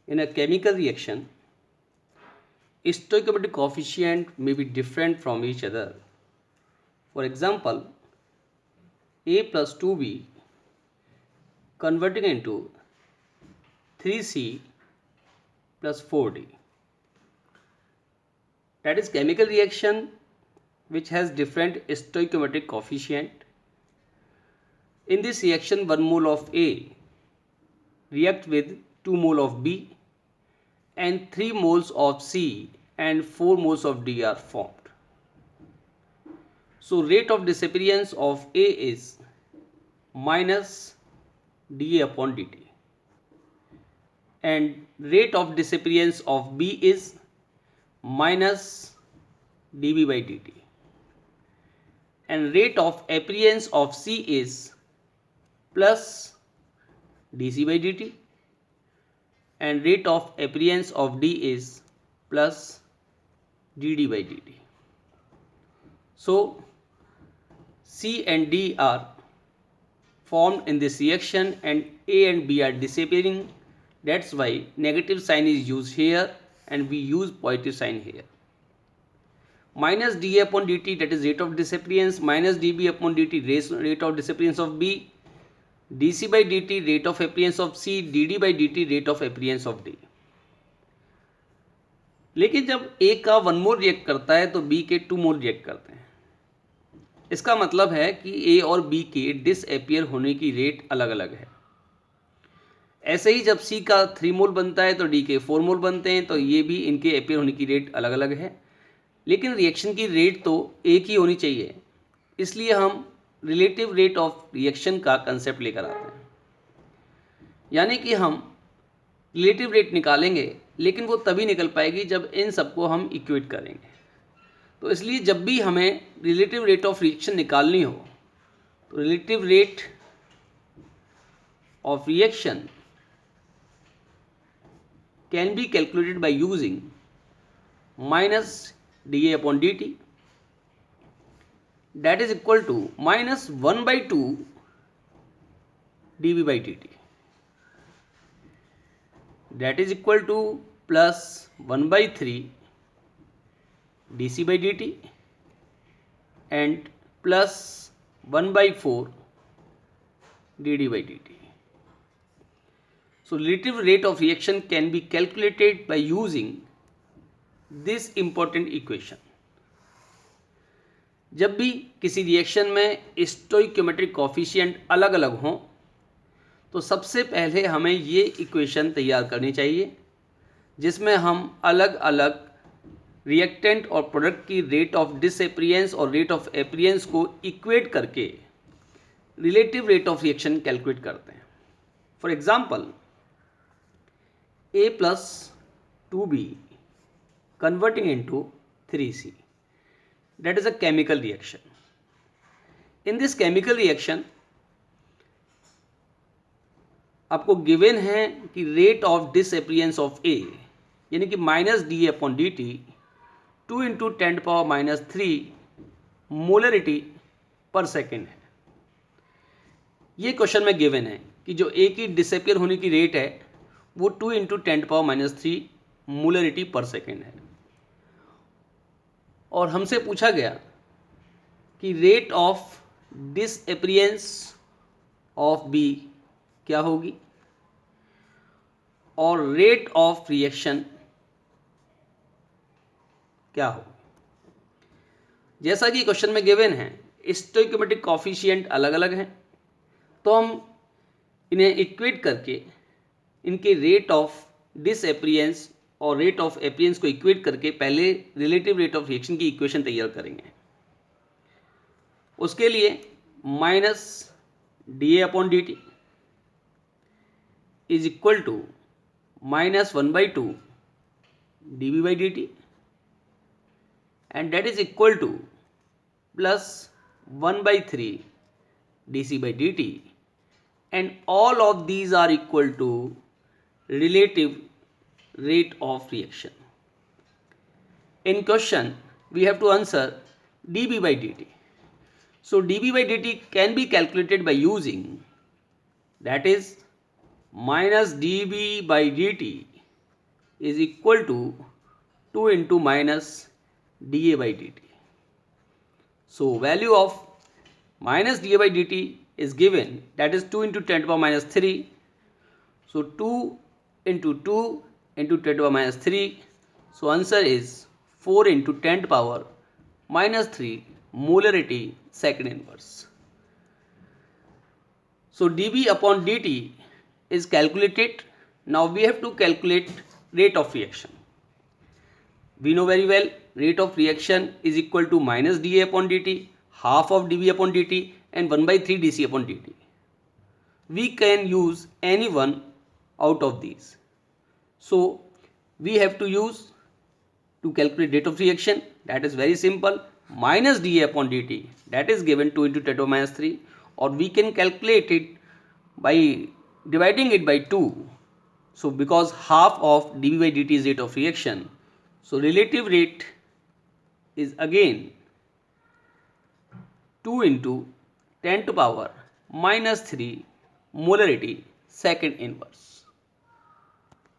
In a chemical reaction, stoichiometric coefficient may be different from each other. For example, A plus 2B converting into 3C plus 4D. That is chemical reaction which has different stoichiometric coefficient. In this reaction, 1 mole of A react with 2 mole of B and 3 moles of C and 4 moles of D are formed. So rate of disappearance of A is minus dA upon dt and rate of disappearance of B is minus dB by dt and rate of appearance of C is plus dC by dt and rate of appearance of D is plus dD by dt. So C and D are formed in this reaction and A and B are disappearing. That's why negative sign is used here and we use positive sign here. Minus dA upon dt, that is rate of disappearance, minus dB upon dt, rate of disappearance of B, dC by dt, rate of appearance of C, dD by dt, rate of appearance of D. लेकिन जब A का 1 मोल react करता है तो B के 2 मोल react करते हैं. इसका मतलब है कि A और B के डिसअपियर होने की रेट अलग अलग है. ऐसे ही जब C का 3 मोल बनता है तो D के 4 मोल बनते हैं, तो ये भी इनके अपियर होने की रेट अलग अलग है. लेकिन रिएक्शन की रेट तो एक ही होनी चाहिए, इसलिए हम रिलेटिव रेट ऑफ रिएक्शन का कंसेप्ट लेकर आते हैं. यानी कि हम रिलेटिव रेट निकालेंगे, लेकिन वो तभी निकल पाएगी जब इन सबको हम इक्वेट करेंगे. तो इसलिए जब भी हमें रिलेटिव रेट ऑफ रिएक्शन निकालनी हो तो relative rate of reaction can be calculated by using minus dA upon dt, that is equal to minus 1 by 2 dB by dt, that is equal to plus 1 by 3 dC by dt and plus 1 by 4 dD by dt. So relative rate of reaction can be calculated by using this important equation. जब भी किसी reaction में stoichiometric coefficient अलग अलग हों तो सबसे पहले हमें ये इक्वेशन तैयार करनी चाहिए, जिसमें हम अलग अलग रिएक्टेंट और प्रोडक्ट की रेट ऑफ डिसअपियरेंस और रेट ऑफ अपीयरेंस को इक्वेट करके relative rate of reaction calculate करते हैं. For example, A plus 2B converting into 3C, that is a chemical reaction. In this chemical reaction आपको given है कि rate of disappearance of A यानी कि minus dA upon dt 2 into 10⁻³ molarity पर second है. ये क्वेश्चन में given है कि जो A की डिसअपियर होने की रेट है वो 2 इंटू 10⁻³ मोलरिटी पर सेकेंड है. और हमसे पूछा गया कि rate of disappearance of B क्या होगी और रेट ऑफ रिएक्शन क्या होगी. जैसा कि क्वेश्चन में गिवन है स्टोइकियोमेट्रिक कोफिशिएंट अलग अलग हैं, तो हम इन्हें इक्वेट करके इनके रेट ऑफ डिसअपियरेंस और रेट ऑफ अपीयरेंस को इक्वेट करके पहले रिलेटिव रेट ऑफ रिएक्शन की इक्वेशन तैयार करेंगे. उसके लिए minus dA upon dt is equal to minus 1 by 2 dB by dt and that is equal to plus 1 by 3 dC by dt and all of these are equal to relative rate of reaction. In question we have to answer dB by dt. So dB by dt can be calculated by using, that is, minus dB by dt is equal to 2 into minus dA by dt. So value of minus dA by dt is given, that is 2 into 10 to the power minus 3. So 2 into 2 into 10 to the power minus 3. So answer is 4 into 10 to the power minus 3 molarity second inverse. So dB upon dt is calculated. Now we have to calculate rate of reaction. We know very well rate of reaction is equal to minus dA upon dt, half of dB upon dt, and 1 by 3 dC upon dt. We can use any one out of these. So we have to use to calculate rate of reaction, that is very simple, minus dA upon dt, that is given 2 into 10 to the minus 3, or we can calculate it by dividing it by 2. So because half of dB by dt is rate of reaction, so relative rate is again 2 into 10 to the power minus 3 molarity second inverse.